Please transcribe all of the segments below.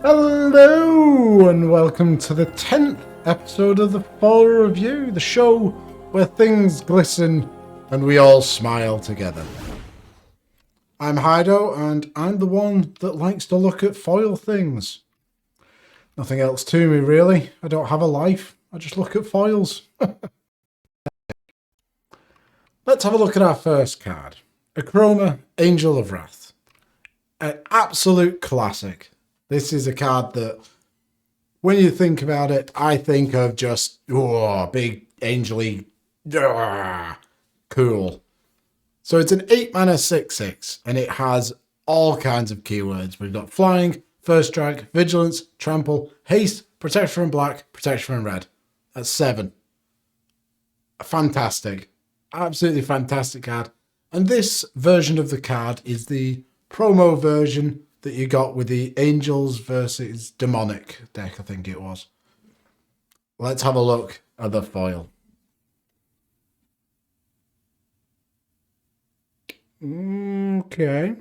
Hello and welcome to the 10th episode of the Fall Review, the show where things glisten and we all smile together. I'm Hydo and I'm the one that likes to look at foil things. Nothing else to me really, I don't have a life, I just look at foils. Let's have a look at our first card. Akroma, Angel of Wrath. An absolute classic. This is a card that, when you think about it, I think of just, big, angel-y, cool. So it's an 8 mana 6/6, and it has all kinds of keywords. We've got flying, first strike, vigilance, trample, haste, protection from black, protection from red. That's 7. Fantastic. Absolutely fantastic card. And this version of the card is the promo version that you got with the Angels versus Demonic deck, I think it was. Let's have a look at the foil. Okay.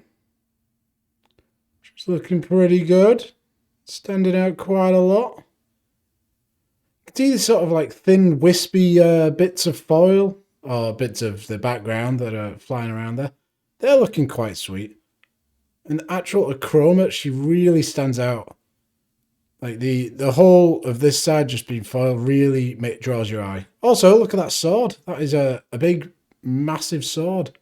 She's looking pretty good. Standing out quite a lot. You can see the sort of like thin, wispy bits of foil, or bits of the background that are flying around there. They're looking quite sweet. And the actual Akroma, she really stands out. Like the whole of this side just being foil really draws your eye. Also, look at that sword. That is a big, massive sword.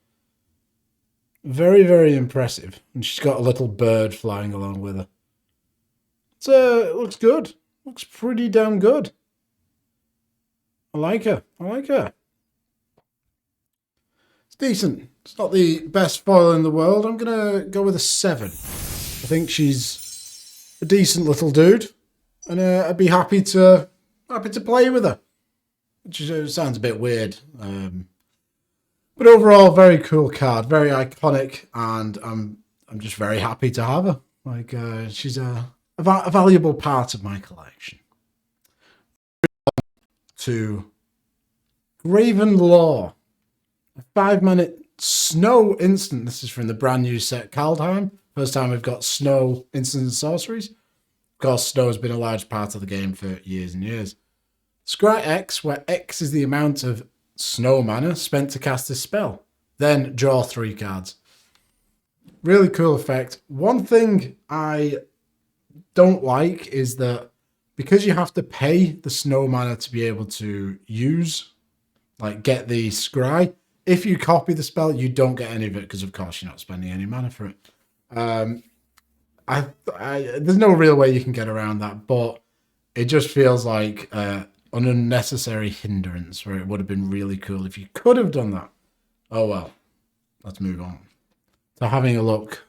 Very, very impressive. And she's got a little bird flying along with her. So it looks good. Looks pretty damn good. I like her. I like her. It's decent. It's not the best foil in the world. I'm going to go with a 7. I think she's a decent little dude. And I'd be happy to play with her. Which sounds a bit weird. But overall, very cool card. Very iconic. And I'm just very happy to have her. Like, she's a valuable part of my collection. To Graven Law. A 5-mana snow instant. This is from the brand new set Kaldheim. First time we've got snow instant and sorceries. Of course, snow has been a large part of the game for years and years. Scry X, where X is the amount of snow mana spent to cast a spell. Then draw 3 cards. Really cool effect. One thing I don't like is that because you have to pay the snow mana to be able to use, like get the scry, if you copy the spell, you don't get any of it because, of course, you're not spending any mana for it. There's no real way you can get around that, but it just feels like an unnecessary hindrance where it would have been really cool if you could have done that. Oh, well. Let's move on. So having a look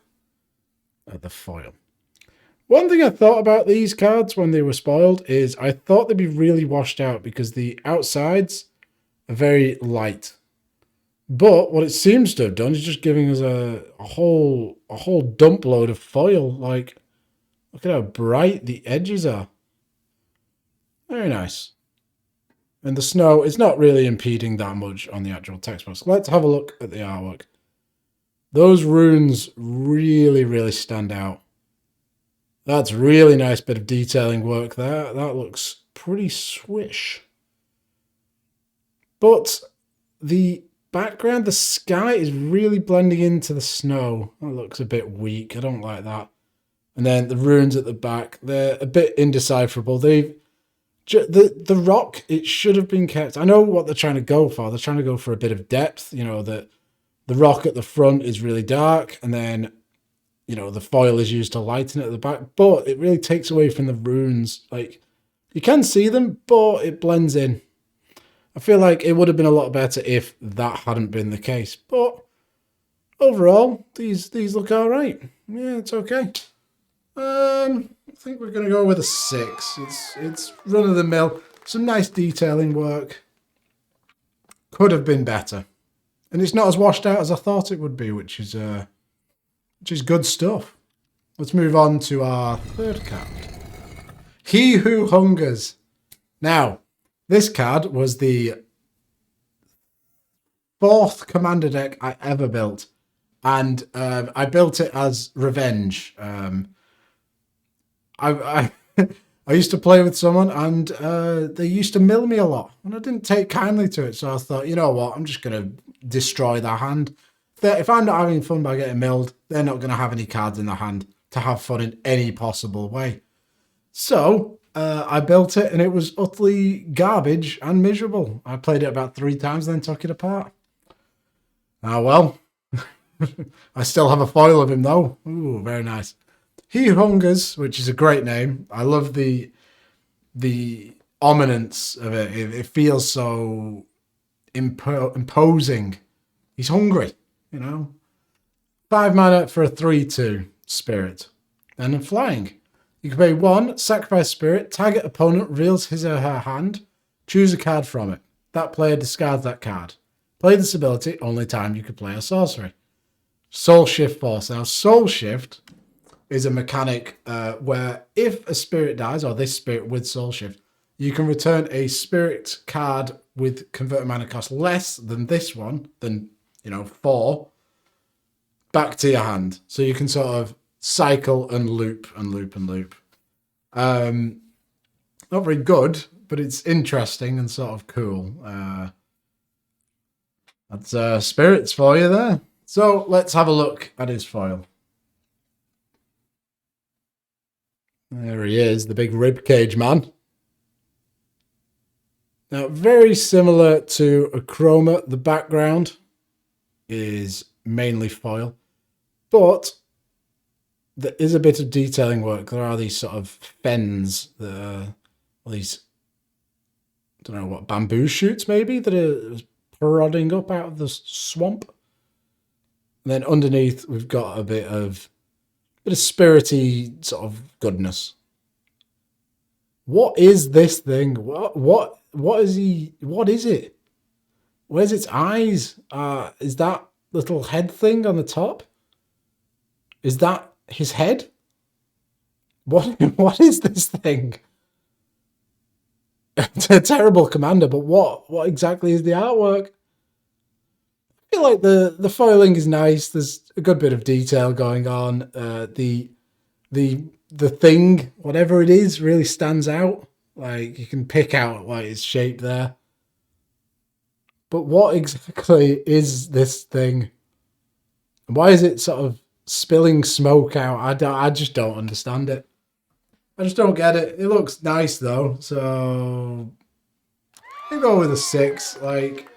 at the foil. One thing I thought about these cards when they were spoiled is I thought they'd be really washed out because the outsides are very light. But what it seems to have done is just giving us a whole dump load of foil. Like, look at how bright the edges are. Very nice. And the snow is not really impeding that much on the actual textbooks. Let's have a look at the artwork. Those runes really, really stand out. That's really nice bit of detailing work there. That looks pretty swish. But the background, the sky is really blending into the snow. That looks a bit weak. I don't like that. And then the runes at the back, they're a bit indecipherable. The rock, it should have been kept. I know what they're trying to go for. They're trying to go for a bit of depth. You know, the rock at the front is really dark, and then, you know, the foil is used to lighten it at the back. But it really takes away from the runes. Like, you can see them, but it blends in. I feel like it would have been a lot better if that hadn't been the case. But overall, these look all right. Yeah, it's okay. I think we're going to go with a 6. It's run of the mill. Some nice detailing work. Could have been better. And it's not as washed out as I thought it would be, which is good stuff. Let's move on to our third card. He Who Hungers. Now, this card was the 4th commander deck I ever built. And I built it as revenge. I I used to play with someone and they used to mill me a lot, and I didn't take kindly to it. So I thought, you know what, I'm just gonna destroy their hand. If I'm not having fun by getting milled, they're not gonna have any cards in their hand to have fun in any possible way. So I built it, and it was utterly garbage and miserable. I played it about 3 times, then took it apart. Ah well, I still have a foil of him though. Ooh, very nice. He Hungers, which is a great name. I love the ominence of it. It feels so imposing. He's hungry, you know. 5 mana for a 3/2 spirit. And in flying, you can pay 1, sacrifice spirit, target opponent reveals his or her hand, choose a card from it. That player discards that card. Play this ability only time you can play a sorcery. Soul Shift Force. Now, Soul Shift is a mechanic where if a spirit dies, or this spirit with Soul Shift, you can return a spirit card with converted mana cost less than this one, than, 4, back to your hand. So you can sort of cycle and loop and loop and loop. Not very good, but it's interesting and sort of cool. That's spirits for you there. So let's have a look at his foil. There he is, the big ribcage man. Now, very similar to Akroma, the background is mainly foil, but there is a bit of detailing work. There are these sort of fens, these, I don't know what, bamboo shoots maybe, that are prodding up out of the swamp. And then underneath, we've got a bit of spirity sort of goodness. What is this thing? What is he? What is it? Where's its eyes? Is that little head thing on the top? Is that his head? What is this thing? It's a terrible commander, but what exactly is the artwork? I feel like the foiling is nice. There's a good bit of detail going on. The thing, whatever it is, really stands out. Like, you can pick out like its shape there. But what exactly is this thing? Why is it sort of spilling smoke out? I just don't understand it. I just don't get it. It looks nice though, so I go with a 6. Like,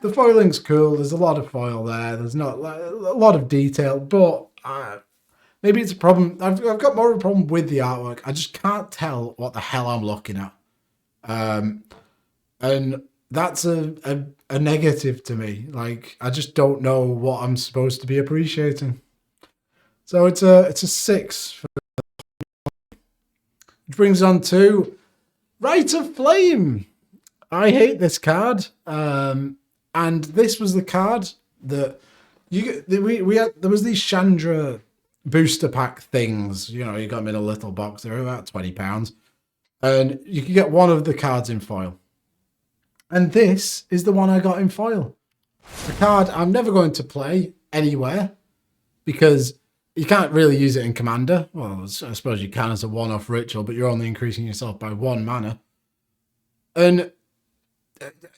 the foiling's cool. There's a lot of foil there. There's not a lot of detail, but maybe it's a problem. I've got more of a problem with the artwork. I just can't tell what the hell I'm looking at, and that's a negative to me. Like, I just don't know what I'm supposed to be appreciating. So it's a 6. Which brings on to Rite of Flame. I hate this card. And this was the card that we had. There was these Chandra booster pack things. You got them in a little box. They were about £20, and you could get one of the cards in foil. And this is the one I got in foil. A card I'm never going to play anywhere because you can't really use it in Commander. Well, I suppose you can as a one-off ritual, but you're only increasing yourself by 1 mana. And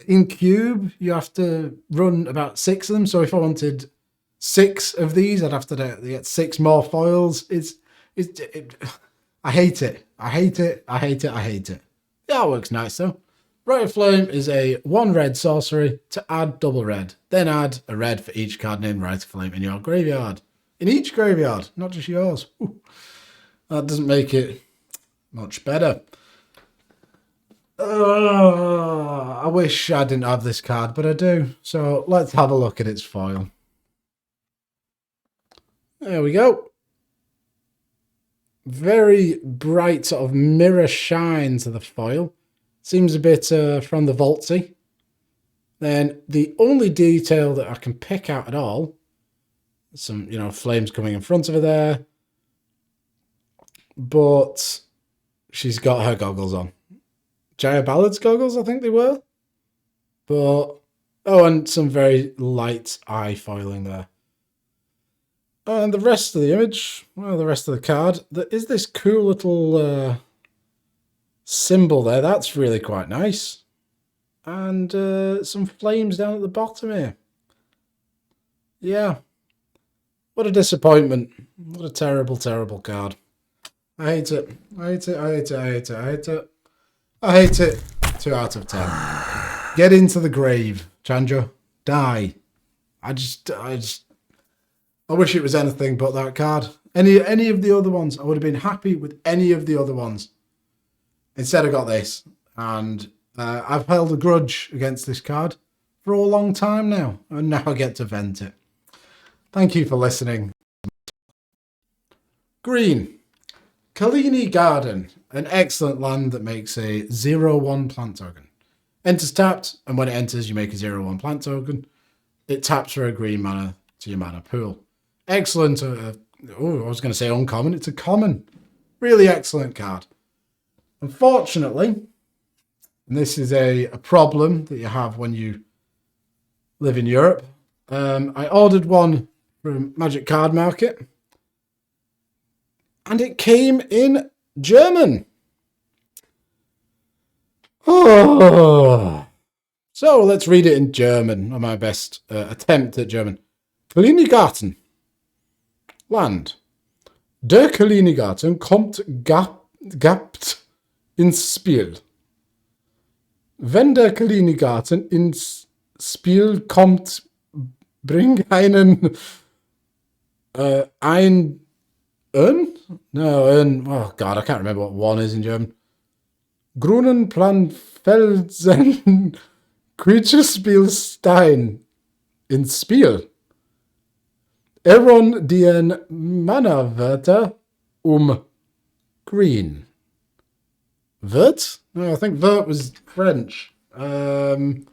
in Cube, you have to run about 6 of them. So if I wanted 6 of these, I'd have to get 6 more foils. I hate it. I hate it. I hate it. I hate it. The artwork's nice though. Rite of Flame is a 1 red sorcery to add double red. Then add a red for each card named Rite of Flame in your graveyard. In each graveyard, not just yours. Ooh. That doesn't make it much better. I wish I didn't have this card, but I do. So let's have a look at its foil. There we go. Very bright sort of mirror shine to the foil. Seems a bit from the Vaultsy. Then the only detail that I can pick out at all, some, flames coming in front of her there. But she's got her goggles on. Jaya Ballard's goggles, I think they were. But, and some very light eye foiling there. And the rest of the image, well, the rest of the card, there is this cool little symbol there. That's really quite nice. And some flames down at the bottom here. Yeah. What a disappointment. What a terrible, terrible card. I hate it. I hate it. I hate it. I hate it. I hate it. I hate it. 2 out of 10. Get into the grave, Chandra. Die. I wish it was anything but that card. Any of the other ones, I would have been happy with any of the other ones. Instead, I got this, and I've held a grudge against this card for a long time now, and now I get to vent it. Thank you for listening. Green. Kalini Garden, an excellent land that makes a 0/1 plant token. Enters tapped, and when it enters, you make a 0/1 plant token. It taps for a green mana to your mana pool. Excellent. I was going to say uncommon. It's a common. Really excellent card. Unfortunately, and this is a problem that you have when you live in Europe, I ordered one from Magic Card Market, and it came in German. Oh. So let's read it in German, on my best attempt at German. Klinigarten. Land. Der Klinigarten kommt gapt ins Spiel. Wenn der Klinigarten ins Spiel kommt, bring einen oh god, I can't remember what one is in German. Grünen Planfelsen Creaturespielstein ins Spiel. Aaron dien Mana-Wörter green. Vert? No, I think vert was French. Was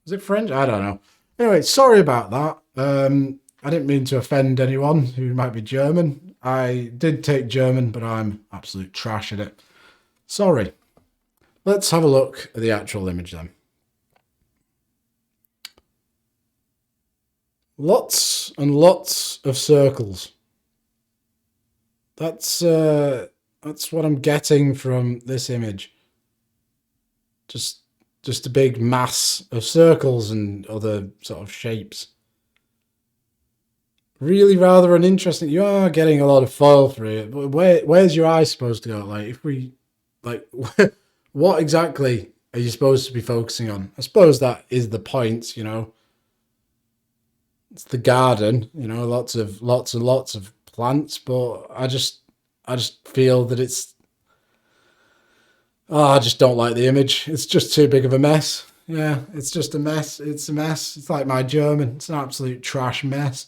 it French? I don't know. Anyway, sorry about that. I didn't mean to offend anyone who might be German. I did take German, but I'm absolute trash at it. Sorry. Let's have a look at the actual image then. Lots and lots of circles. That's what I'm getting from this image. Just a big mass of circles and other sort of shapes. Really rather uninteresting. You are getting a lot of foil for it, but where's your eye supposed to go? What exactly are you supposed to be focusing on? I suppose that is the point, you know. It's the garden, you know, lots and lots of plants, but I just feel that it's... I just don't like the image. It's just too big of a mess. Yeah, it's just a mess. It's a mess. It's like my German. It's an absolute trash mess.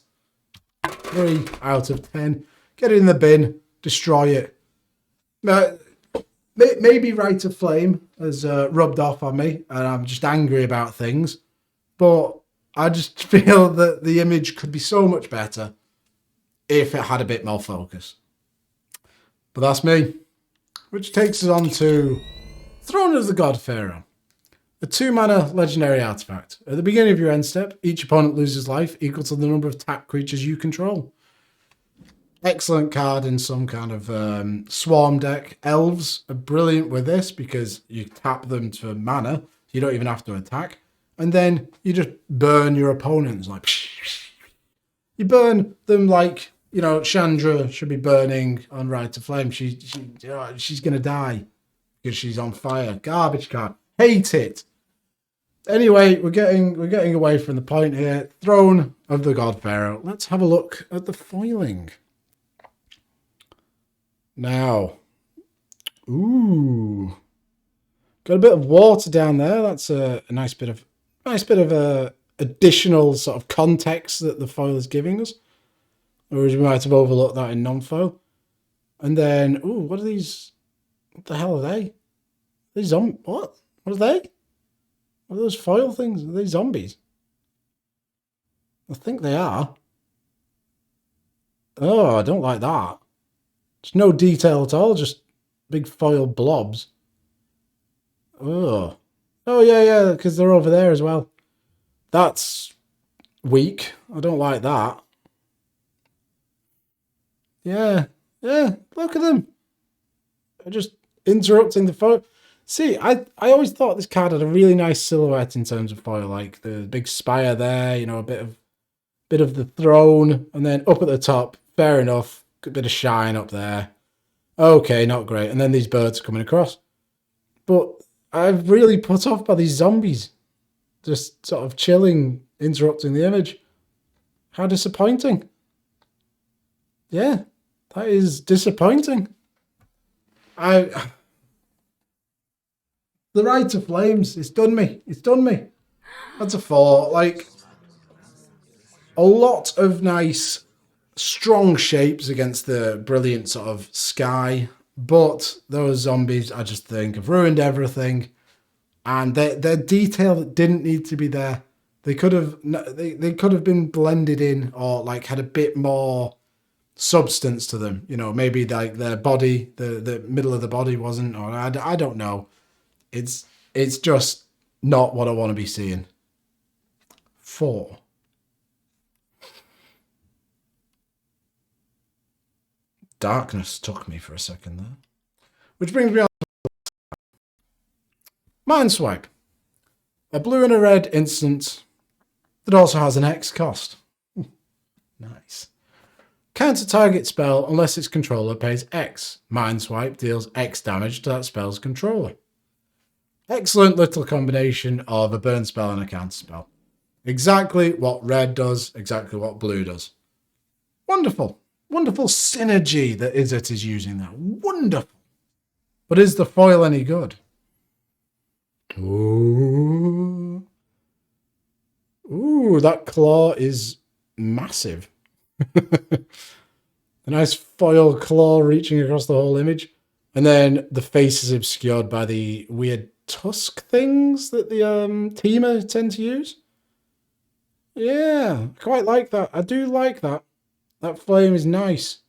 3 out of 10. Get it in the bin. Destroy it. Maybe Rite of Flame has rubbed off on me, and I'm just angry about things. But I just feel that the image could be so much better if it had a bit more focus. But that's me. Which takes us on to Throne of the God-Pharaoh. A 2-mana legendary artifact. At the beginning of your end step, each opponent loses life equal to the number of tapped creatures you control. Excellent card in some kind of swarm deck. Elves are brilliant with this because you tap them to mana. You don't even have to attack. And then you just burn your opponents. Like, you burn them like, you know, Chandra should be burning on Rite of Flame. She's going to die because she's on fire. Garbage card. Hate it. Anyway, we're getting away from the point here. Throne of the God-Pharaoh. Let's have a look at the foiling. Now, ooh, got a bit of water down there. That's a nice bit of additional sort of context that the foil is giving us. Or we might have overlooked that in non-foil. And then, ooh, what are these? What the hell are they? These what? What are they? What are those foil things? Are they zombies? I think they are. Oh, I don't like that. There's no detail at all, just big foil blobs. Oh. Oh, yeah, because they're over there as well. That's weak. I don't like that. Yeah. Yeah. Look at them. They're just interrupting the photo. See, I always thought this card had a really nice silhouette in terms of foil, like the big spire there, you know, a bit of the throne, and then up at the top, fair enough, a bit of shine up there. Okay, not great. And then these birds coming across. But I'm really put off by these zombies. Just sort of chilling, interrupting the image. How disappointing. Yeah, that is disappointing. The Rite of Flames, it's done me. It's done me. That's a 4. Like, a lot of nice, strong shapes against the brilliant sort of sky. But those zombies, I just think, have ruined everything. And they're detail that didn't need to be there. They could have been blended in, or like had a bit more substance to them. You know, maybe like their body, the middle of the body wasn't, or I don't know. It's just not what I want to be seeing. 4. Darkness took me for a second there. Which brings me on to Mind Swipe. A blue and a red instant that also has an X cost. Nice. Counter target spell unless its controller pays X. Mind Swipe deals X damage to that spell's controller. Excellent little combination of a burn spell and a counter spell. Exactly what red does, exactly what blue does. Wonderful. Wonderful synergy that Izzet is using there. Wonderful. But is the foil any good? Ooh. Ooh, that claw is massive. A nice foil claw reaching across the whole image. And then the face is obscured by the weird tusk things that the teamer tend to use. Yeah, I quite like that. I do like that. That flame is nice.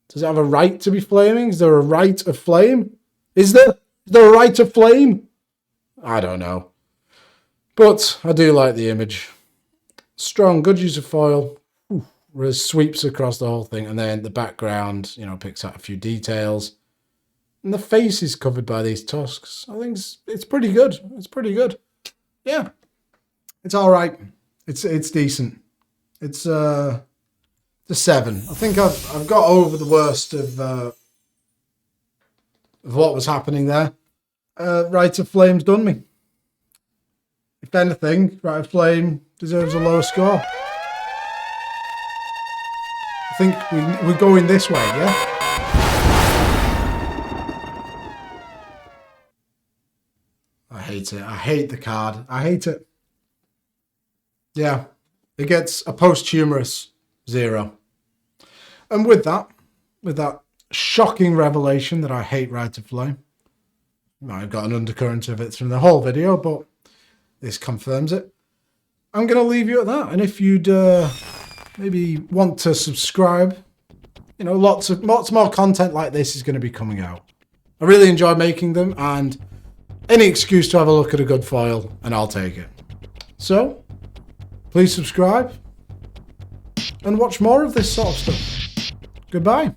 Does it have a right to be flaming? Is there a right of flame? Is there a right of flame? I don't know. But I do like the image. Strong, good use of foil. Really sweeps across the whole thing. And then the background, you know, picks out a few details. And the face is covered by these tusks. I think it's pretty good. It's pretty good. Yeah. It's all right. It's decent. It's a 7. I think I've got over the worst of what was happening there. Rite of Flame's done me. If anything, Rite of Flame deserves a lower score. I think we're going this way, yeah? I hate it. I hate the card. I hate it. Yeah. It gets a posthumous 0. And with that shocking revelation that I hate Rite of Flame, I've got an undercurrent of it through the whole video, but this confirms it. I'm going to leave you at that. And if you'd maybe want to subscribe, you know, lots more content like this is going to be coming out. I really enjoy making them, and any excuse to have a look at a good foil, and I'll take it. So, please subscribe and watch more of this sort of stuff. Goodbye.